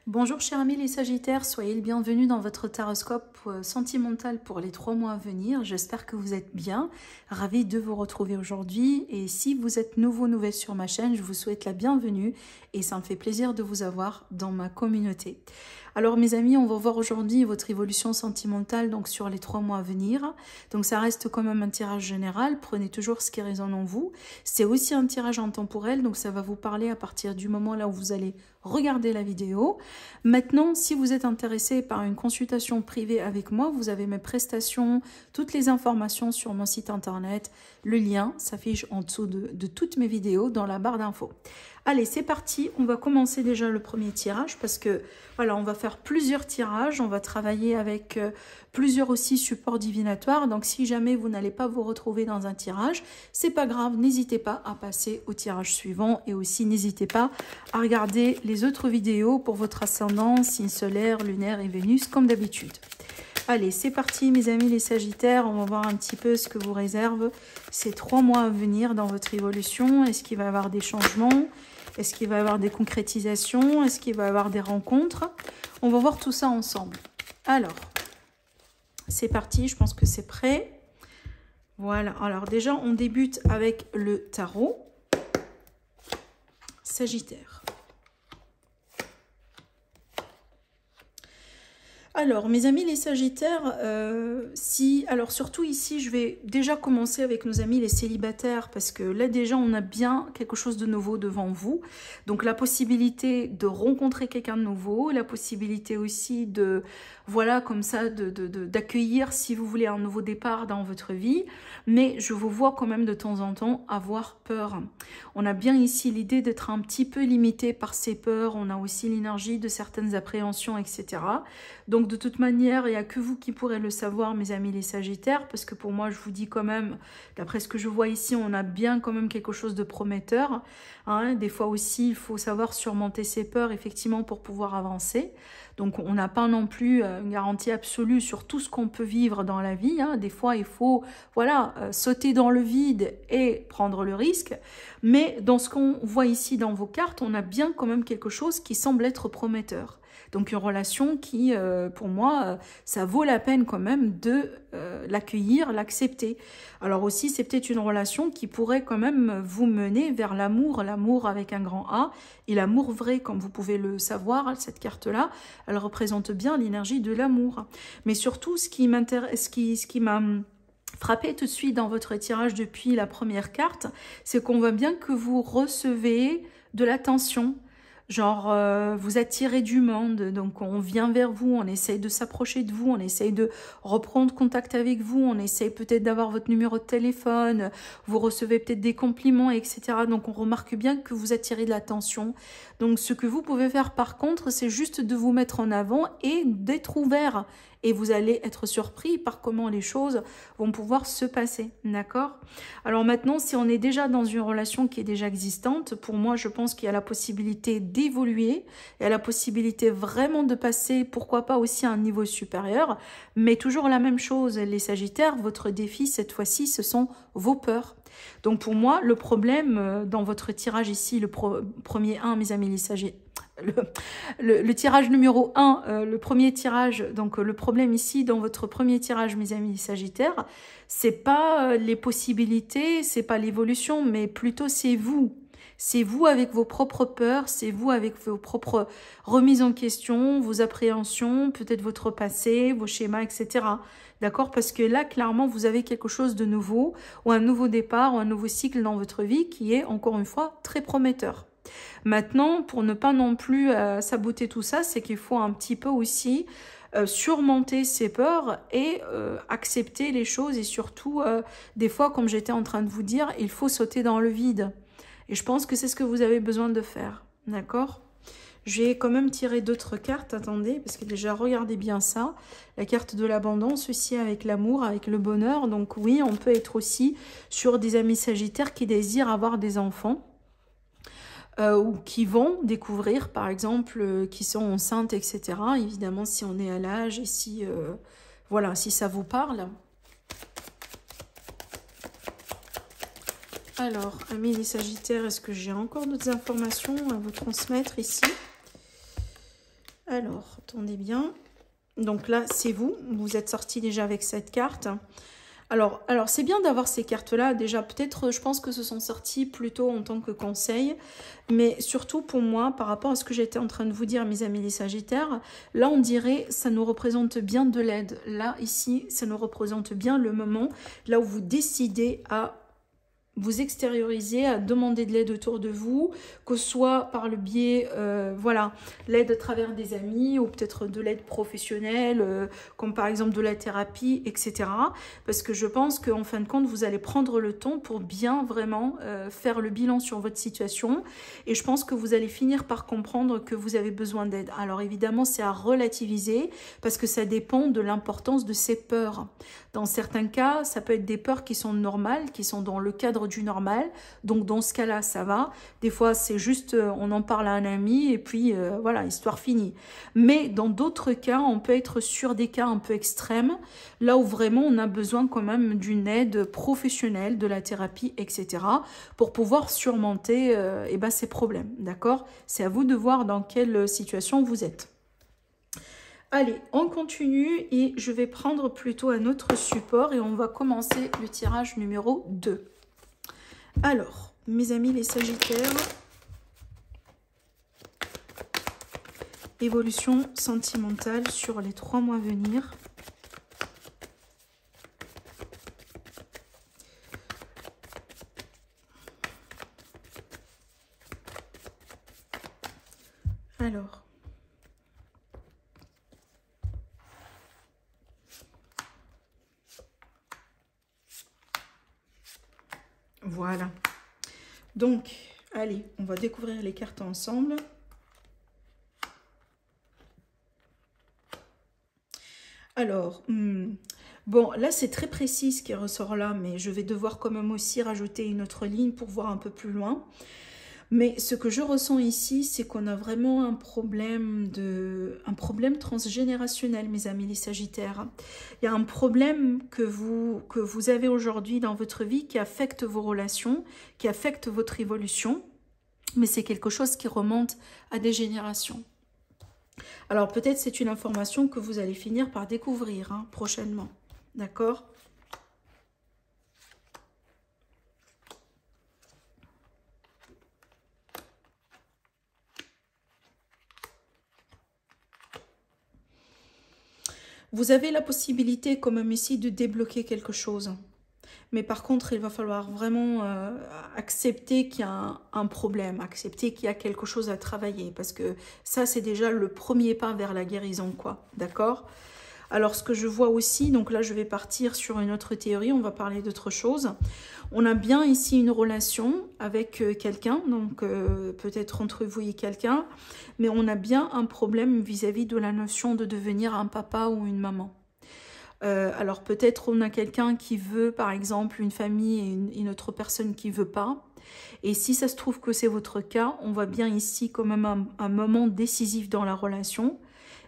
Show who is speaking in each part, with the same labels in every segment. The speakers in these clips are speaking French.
Speaker 1: Bonjour chers amis les Sagittaires, soyez le bienvenu dans votre taroscope sentimental pour les 3 mois à venir. J'espère que vous êtes bien, ravi de vous retrouver aujourd'hui. Et si vous êtes nouvelle sur ma chaîne, je vous souhaite la bienvenue et ça me fait plaisir de vous avoir dans ma communauté. Alors mes amis, on va voir aujourd'hui votre évolution sentimentale donc sur les 3 mois à venir. Donc ça reste quand même un tirage général, prenez toujours ce qui résonne en vous. C'est aussi un tirage intemporel, donc ça va vous parler à partir du moment là où vous allez regarder la vidéo. Maintenant, si vous êtes intéressé par une consultation privée avec moi, vous avez mes prestations, toutes les informations sur mon site internet. Le lien s'affiche en dessous de toutes mes vidéos dans la barre d'infos. Allez, c'est parti. On va commencer déjà le premier tirage parce que voilà, on va faire plusieurs tirages. On va travailler avec plusieurs aussi supports divinatoires. Donc, si jamais vous n'allez pas vous retrouver dans un tirage, c'est pas grave. N'hésitez pas à passer au tirage suivant et aussi n'hésitez pas à regarder les autres vidéos pour votre ascendant, signe solaire, lunaire et Vénus comme d'habitude. Allez, c'est parti mes amis les Sagittaires, on va voir un petit peu ce que vous réserve ces 3 mois à venir dans votre évolution. Est-ce qu'il va y avoir des changements? Est-ce qu'il va y avoir des concrétisations? Est-ce qu'il va y avoir des rencontres? On va voir tout ça ensemble. Alors, c'est parti, je pense que c'est prêt. Voilà, alors déjà on débute avec le tarot Sagittaire. Alors, mes amis les Sagittaires, alors surtout ici, je vais déjà commencer avec nos amis les célibataires parce que là déjà, on a bien quelque chose de nouveau devant vous. Donc, la possibilité de rencontrer quelqu'un de nouveau, la possibilité aussi de, voilà, comme ça, d'accueillir, si vous voulez, un nouveau départ dans votre vie. Mais je vous vois quand même de temps en temps avoir peur. On a bien ici l'idée d'être un petit peu limité par ces peurs. On a aussi l'énergie de certaines appréhensions, etc. Donc, de toute manière, il n'y a que vous qui pourrez le savoir, mes amis les Sagittaires, parce que pour moi, je vous dis quand même, d'après ce que je vois ici, on a bien quand même quelque chose de prometteur. Hein. Des fois aussi, il faut savoir surmonter ses peurs, effectivement, pour pouvoir avancer. Donc, on n'a pas non plus une garantie absolue sur tout ce qu'on peut vivre dans la vie. Hein. Des fois, il faut voilà, sauter dans le vide et prendre le risque. Mais dans ce qu'on voit ici dans vos cartes, on a bien quand même quelque chose qui semble être prometteur. Donc une relation qui, pour moi, ça vaut la peine quand même de l'accueillir, l'accepter. Alors aussi, c'est peut-être une relation qui pourrait quand même vous mener vers l'amour, l'amour avec un grand A, et l'amour vrai, comme vous pouvez le savoir, cette carte-là, elle représente bien l'énergie de l'amour. Mais surtout, ce qui m'intéresse, ce qui m'a frappé tout de suite dans votre tirage depuis la première carte, c'est qu'on voit bien que vous recevez de l'attention. Genre, vous attirez du monde, donc on vient vers vous, on essaye de s'approcher de vous, on essaye de reprendre contact avec vous, on essaye peut-être d'avoir votre numéro de téléphone, vous recevez peut-être des compliments, etc. Donc on remarque bien que vous attirez de l'attention. Donc ce que vous pouvez faire par contre, c'est juste de vous mettre en avant et d'être ouvert. Et vous allez être surpris par comment les choses vont pouvoir se passer, d'accord? Alors maintenant, si on est déjà dans une relation qui est déjà existante, pour moi, je pense qu'il y a la possibilité d'évoluer, il y a la possibilité vraiment de passer, pourquoi pas aussi à un niveau supérieur, mais toujours la même chose, les Sagittaires, votre défi cette fois-ci, ce sont vos peurs. Donc pour moi, le problème dans votre tirage ici, le premier 1, mes amis les Sagittaires, le tirage numéro 1, le premier tirage, donc le problème ici dans votre premier tirage, mes amis Sagittaires, c'est pas les possibilités, c'est pas l'évolution, mais plutôt c'est vous. C'est vous avec vos propres peurs, c'est vous avec vos propres remises en question, vos appréhensions, peut-être votre passé, vos schémas, etc. D'accord? Parce que là, clairement, vous avez quelque chose de nouveau, ou un nouveau départ, ou un nouveau cycle dans votre vie qui est, encore une fois, très prometteur. Maintenant, pour ne pas non plus saboter tout ça, c'est qu'il faut un petit peu aussi surmonter ses peurs et accepter les choses. Et surtout, des fois, comme j'étais en train de vous dire, il faut sauter dans le vide. Et je pense que c'est ce que vous avez besoin de faire. D'accord? J'ai quand même tiré d'autres cartes, attendez, parce que déjà, regardez bien ça. La carte de l'abondance aussi avec l'amour, avec le bonheur. Donc oui, on peut être aussi sur des amis sagittaires qui désirent avoir des enfants. Ou qui vont découvrir, par exemple, qui sont enceintes, etc. Évidemment, si on est à l'âge et si, voilà, si ça vous parle. Alors, amis les Sagittaires, est-ce que j'ai encore d'autres informations à vous transmettre ici? Alors, attendez bien. Donc là, c'est vous. Vous êtes sorti déjà avec cette carte. Alors c'est bien d'avoir ces cartes-là. Déjà, peut-être, je pense que ce sont sortis plutôt en tant que conseil. Mais surtout pour moi, par rapport à ce que j'étais en train de vous dire, mes amis les Sagittaires, là, on dirait, ça nous représente bien de l'aide. Là, ici, ça nous représente bien le moment, là où vous décidez à vous extérioriser, à demander de l'aide autour de vous, que ce soit par le biais, voilà, l'aide à travers des amis ou peut-être de l'aide professionnelle, comme par exemple de la thérapie, etc. Parce que je pense qu'en fin de compte, vous allez prendre le temps pour bien vraiment faire le bilan sur votre situation et je pense que vous allez finir par comprendre que vous avez besoin d'aide. Alors évidemment, c'est à relativiser parce que ça dépend de l'importance de ces peurs. Dans certains cas, ça peut être des peurs qui sont normales, qui sont dans le cadre du normal. Donc, dans ce cas-là, ça va. Des fois, c'est juste, on en parle à un ami et puis, voilà, histoire finie. Mais dans d'autres cas, on peut être sur des cas un peu extrêmes, là où vraiment on a besoin quand même d'une aide professionnelle, de la thérapie, etc. pour pouvoir surmonter ces problèmes, d'accord? C'est à vous de voir dans quelle situation vous êtes. Allez, on continue et je vais prendre plutôt un autre support et on va commencer le tirage numéro 2. Alors, mes amis les Sagittaires, évolution sentimentale sur les 3 mois à venir. Alors, voilà. Donc, allez, on va découvrir les cartes ensemble. Alors, bon, là, c'est très précis ce qui ressort là, mais je vais devoir quand même aussi rajouter une autre ligne pour voir un peu plus loin. Mais ce que je ressens ici, c'est qu'on a vraiment un problème transgénérationnel, mes amis les Sagittaires. Il y a un problème que vous avez aujourd'hui dans votre vie qui affecte vos relations, qui affecte votre évolution, mais c'est quelque chose qui remonte à des générations. Alors peut-être c'est une information que vous allez finir par découvrir prochainement, d'accord ? Vous avez la possibilité, comme même ici, de débloquer quelque chose. Mais par contre, il va falloir vraiment accepter qu'il y a un problème, accepter qu'il y a quelque chose à travailler. Parce que ça, c'est déjà le premier pas vers la guérison, quoi. D'accord ? Alors, ce que je vois aussi, donc là, je vais partir sur une autre théorie, on va parler d'autre chose. On a bien ici une relation avec quelqu'un, donc peut-être entre vous et quelqu'un, mais on a bien un problème vis-à-vis de la notion de devenir un papa ou une maman. Alors peut-être on a quelqu'un qui veut, par exemple, une famille et une autre personne qui ne veut pas. Et si ça se trouve que c'est votre cas, on voit bien ici quand même un moment décisif dans la relation.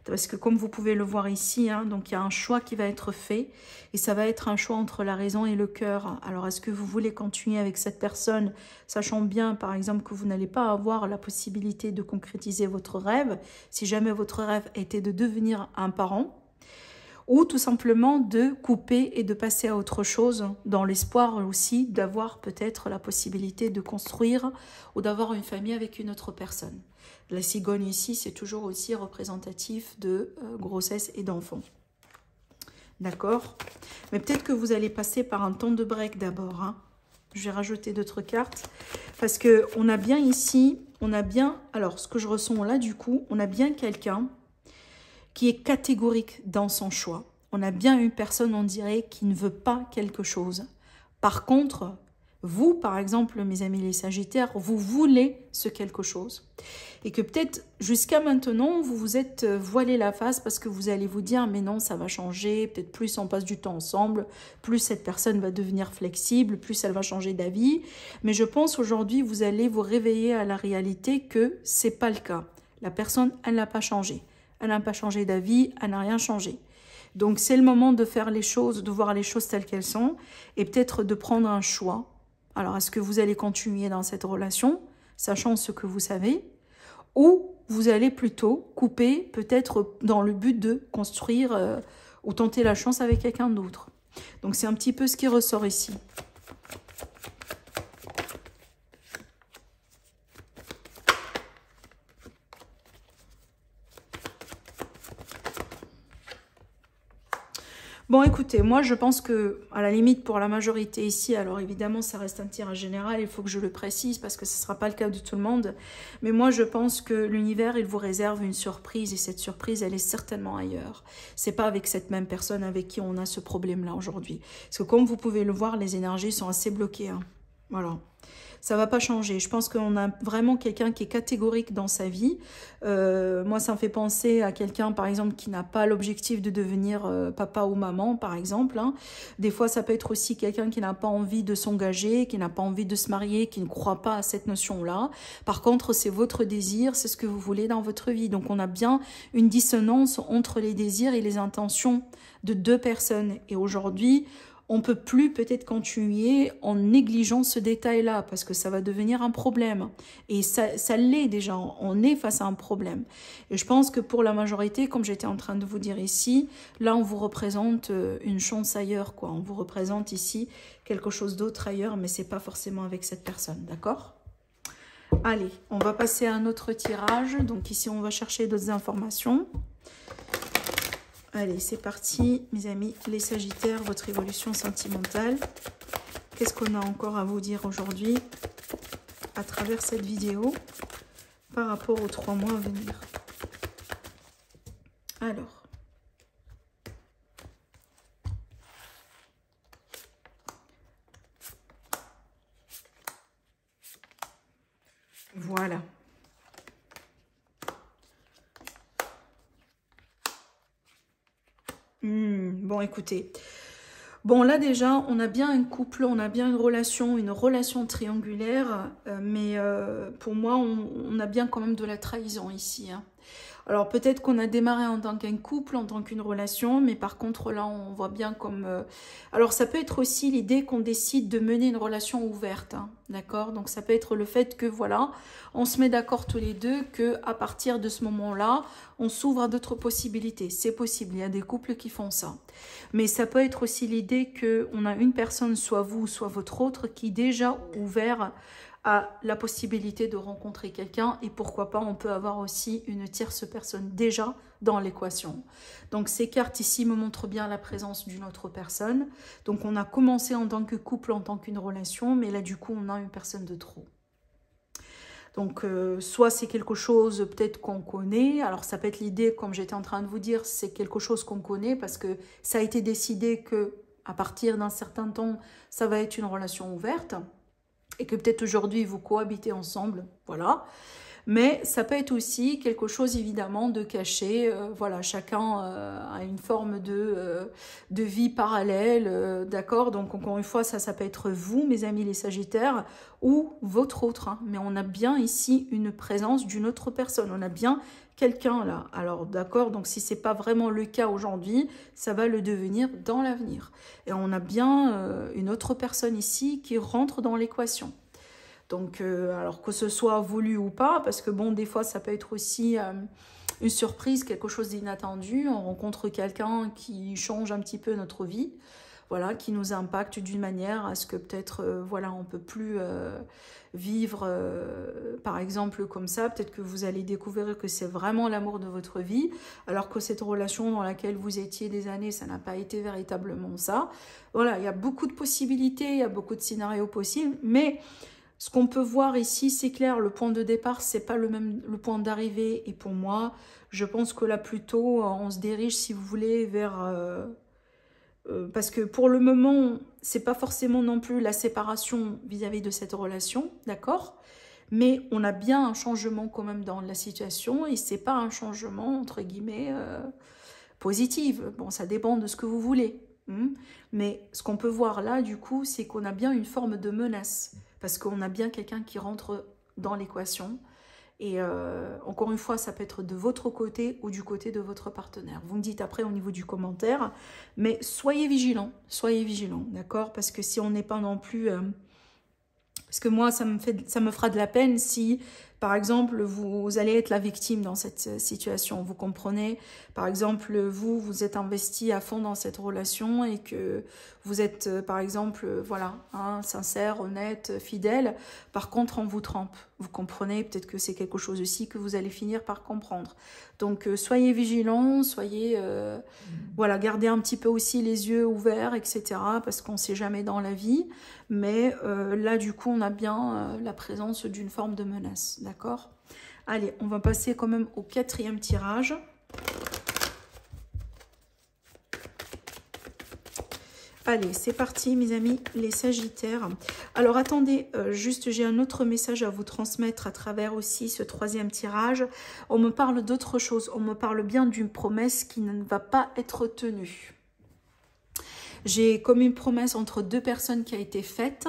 Speaker 1: Parce que comme vous pouvez le voir ici, donc il y a un choix qui va être fait. Et ça va être un choix entre la raison et le cœur. Alors est-ce que vous voulez continuer avec cette personne, sachant bien par exemple que vous n'allez pas avoir la possibilité de concrétiser votre rêve, si jamais votre rêve était de devenir un parent, ou tout simplement de couper et de passer à autre chose, dans l'espoir aussi d'avoir peut-être la possibilité de construire ou d'avoir une famille avec une autre personne. La cigogne ici, c'est toujours aussi représentatif de grossesse et d'enfant. D'accord? Mais peut-être que vous allez passer par un temps de break d'abord. Je vais rajouter d'autres cartes. Parce qu'on a bien ici, alors ce que je ressens là du coup, on a bien quelqu'un qui est catégorique dans son choix. On a bien une personne, on dirait, qui ne veut pas quelque chose. Par contre, vous, par exemple, mes amis les Sagittaires, vous voulez ce quelque chose. Et que peut-être, jusqu'à maintenant, vous vous êtes voilé la face parce que vous allez vous dire, mais non, ça va changer. Peut-être plus on passe du temps ensemble, plus cette personne va devenir flexible, plus elle va changer d'avis. Mais je pense aujourd'hui, vous allez vous réveiller à la réalité que ce n'est pas le cas. La personne, elle n'a pas changé. Elle n'a pas changé d'avis, elle n'a rien changé. Donc, c'est le moment de faire les choses, de voir les choses telles qu'elles sont et peut-être de prendre un choix. Alors, est-ce que vous allez continuer dans cette relation, sachant ce que vous savez, ou vous allez plutôt couper, peut-être dans le but de construire ou tenter la chance avec quelqu'un d'autre. Donc c'est un petit peu ce qui ressort ici. Bon, écoutez, moi, je pense que, à la limite, pour la majorité ici, alors évidemment, ça reste un tirage général, il faut que je le précise, parce que ce ne sera pas le cas de tout le monde, mais moi, je pense que l'univers, il vous réserve une surprise, et cette surprise, elle est certainement ailleurs. C'est pas avec cette même personne avec qui on a ce problème-là aujourd'hui. Parce que comme vous pouvez le voir, les énergies sont assez bloquées, hein. Voilà. Ça va pas changer. Je pense qu'on a vraiment quelqu'un qui est catégorique dans sa vie. Moi, ça me fait penser à quelqu'un, par exemple, qui n'a pas l'objectif de devenir papa ou maman, par exemple, hein. Des fois, ça peut être aussi quelqu'un qui n'a pas envie de s'engager, qui n'a pas envie de se marier, qui ne croit pas à cette notion-là. Par contre, c'est votre désir, c'est ce que vous voulez dans votre vie. Donc, on a bien une dissonance entre les désirs et les intentions de deux personnes. Et aujourd'hui, on ne peut plus peut-être continuer en négligeant ce détail-là parce que ça va devenir un problème. Et ça l'est déjà, on est face à un problème. Et je pense que pour la majorité, comme j'étais en train de vous dire ici, là on vous représente une chance ailleurs, quoi. On vous représente ici quelque chose d'autre ailleurs, mais c'est pas forcément avec cette personne, d'accord ? Allez, on va passer à un autre tirage. Donc ici, on va chercher d'autres informations. Allez, c'est parti, mes amis, les Sagittaires, votre évolution sentimentale. Qu'est-ce qu'on a encore à vous dire aujourd'hui à travers cette vidéo par rapport aux 3 mois à venir? Alors. Voilà. Bon, écoutez. Bon, là déjà, on a bien un couple, on a bien une relation triangulaire, mais pour moi, on a bien quand même de la trahison ici, hein. Alors peut-être qu'on a démarré en tant qu'un couple, en tant qu'une relation, mais par contre là on voit bien comme... Alors ça peut être aussi l'idée qu'on décide de mener une relation ouverte, hein, d'accord? Donc ça peut être le fait que voilà, on se met d'accord tous les deux qu'à partir de ce moment-là, on s'ouvre à d'autres possibilités. C'est possible, il y a des couples qui font ça. Mais ça peut être aussi l'idée qu'on a une personne, soit vous, soit votre autre, qui est déjà ouvert à la possibilité de rencontrer quelqu'un et pourquoi pas on peut avoir aussi une tierce personne déjà dans l'équation. Donc ces cartes ici me montrent bien la présence d'une autre personne. Donc on a commencé en tant que couple, en tant qu'une relation, mais là du coup on a une personne de trop. Donc soit c'est quelque chose peut-être qu'on connaît, alors ça peut être l'idée, comme j'étais en train de vous dire, c'est quelque chose qu'on connaît parce que ça a été décidé que à partir d'un certain temps, ça va être une relation ouverte. Et que peut-être aujourd'hui vous cohabitez ensemble, voilà. Mais ça peut être aussi quelque chose évidemment de caché, voilà, chacun a une forme de vie parallèle, d'accord. Donc encore une fois, ça peut être vous, mes amis les Sagittaires, ou votre autre, hein. Mais on a bien ici une présence d'une autre personne, on a bien quelqu'un là. Alors d'accord, donc si c'est pas vraiment le cas aujourd'hui, ça va le devenir dans l'avenir. Et on a bien une autre personne ici qui rentre dans l'équation. Donc, alors que ce soit voulu ou pas, parce que bon, des fois, ça peut être aussi une surprise, quelque chose d'inattendu. On rencontre quelqu'un qui change un petit peu notre vie, voilà, qui nous impacte d'une manière à ce que peut-être, voilà, on ne peut plus vivre, par exemple, comme ça. Peut-être que vous allez découvrir que c'est vraiment l'amour de votre vie, alors que cette relation dans laquelle vous étiez des années, ça n'a pas été véritablement ça. Voilà, il y a beaucoup de possibilités, il y a beaucoup de scénarios possibles, mais... Ce qu'on peut voir ici, c'est clair, le point de départ, c'est pas le point d'arrivée. Et pour moi, je pense que là, plutôt, on se dirige, si vous voulez, vers... parce que pour le moment, c'est pas forcément non plus la séparation vis-à-vis de cette relation, d'accord? Mais on a bien un changement quand même dans la situation. Et c'est pas un changement, entre guillemets, positif. Bon, ça dépend de ce que vous voulez. Mais ce qu'on peut voir là, du coup, c'est qu'on a bien une forme de menace. Parce qu'on a bien quelqu'un qui rentre dans l'équation. Et encore une fois, ça peut être de votre côté ou du côté de votre partenaire. Vous me dites après au niveau du commentaire. Mais soyez vigilants, d'accord? Parce que si on n'est pas non plus... parce que moi, ça me fera de la peine si, Par exemple, vous allez être la victime dans cette situation. Vous comprenez? Par exemple, vous êtes investi à fond dans cette relation et que vous êtes, par exemple, voilà, hein, sincère, honnête, fidèle. Par contre, on vous trompe. Vous comprenez? Peut-être que c'est quelque chose aussi que vous allez finir par comprendre. Donc, soyez vigilants, soyez, voilà, gardez un petit peu aussi les yeux ouverts, etc. Parce qu'on ne sait jamais dans la vie. Mais là, du coup, on a bien la présence d'une forme de menace. D'accord? Allez, on va passer quand même au 4e tirage. Allez, c'est parti, mes amis, les Sagittaires. Alors, attendez, juste, j'ai un autre message à vous transmettre à travers aussi ce 3e tirage. On me parle d'autre chose. On me parle bien d'une promesse qui ne va pas être tenue. J'ai comme une promesse entre 2 personnes qui a été faite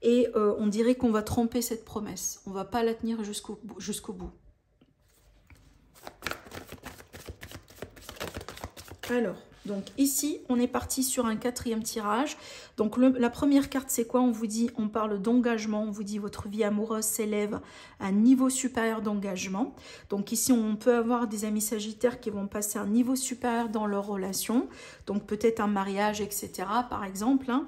Speaker 1: et on dirait qu'on va tromper cette promesse. On ne va pas la tenir jusqu'au bout. Alors, donc ici, on est parti sur un 4e tirage. Donc la première carte, c'est quoi? On vous dit, on parle d'engagement, on vous dit votre vie amoureuse s'élève à un niveau supérieur d'engagement. Donc ici, on peut avoir des amis sagittaires qui vont passer à un niveau supérieur dans leur relation. Donc peut-être un mariage, etc. par exemple, hein.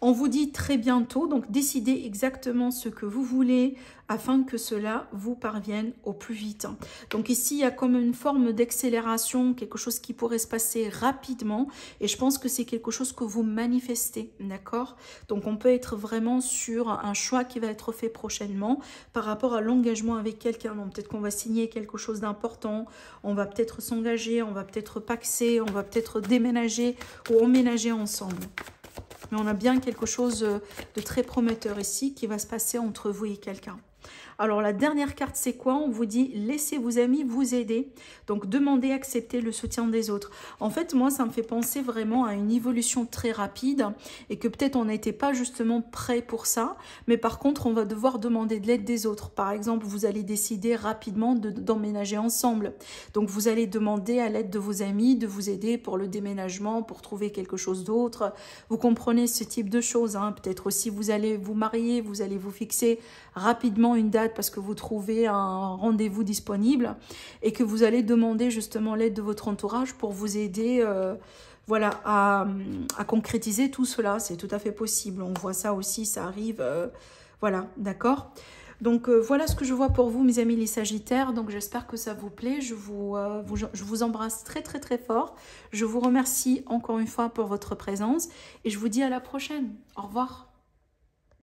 Speaker 1: On vous dit très bientôt, donc décidez exactement ce que vous voulez afin que cela vous parvienne au plus vite. Donc ici, il y a comme une forme d'accélération, quelque chose qui pourrait se passer rapidement et je pense que c'est quelque chose que vous manifestez, d'accord? Donc on peut être vraiment sur un choix qui va être fait prochainement par rapport à l'engagement avec quelqu'un. Donc peut-être qu'on va signer quelque chose d'important, on va peut-être s'engager, on va peut-être paxer, on va peut-être déménager ou emménager ensemble. Mais on a bien quelque chose de très prometteur ici qui va se passer entre vous et quelqu'un. Alors, la dernière carte, c'est quoi? On vous dit, laissez vos amis vous aider. Donc, demandez, acceptez le soutien des autres. En fait, moi, ça me fait penser vraiment à une évolution très rapide et que peut-être on n'était pas justement prêt pour ça. Mais par contre, on va devoir demander de l'aide des autres. Par exemple, vous allez décider rapidement d'emménager ensemble. Donc, vous allez demander à l'aide de vos amis de vous aider pour le déménagement, pour trouver quelque chose d'autre. Vous comprenez ce type de choses, hein. Peut-être aussi, vous allez vous marier, vous allez vous fixer rapidement une date parce que vous trouvez un rendez-vous disponible et que vous allez demander justement l'aide de votre entourage pour vous aider voilà, à concrétiser tout cela. C'est tout à fait possible. On voit ça aussi, ça arrive. Voilà, d'accord? Donc voilà ce que je vois pour vous, mes amis les Sagittaires. Donc j'espère que ça vous plaît. Je vous embrasse très très très fort. Je vous remercie encore une fois pour votre présence et je vous dis à la prochaine. Au revoir.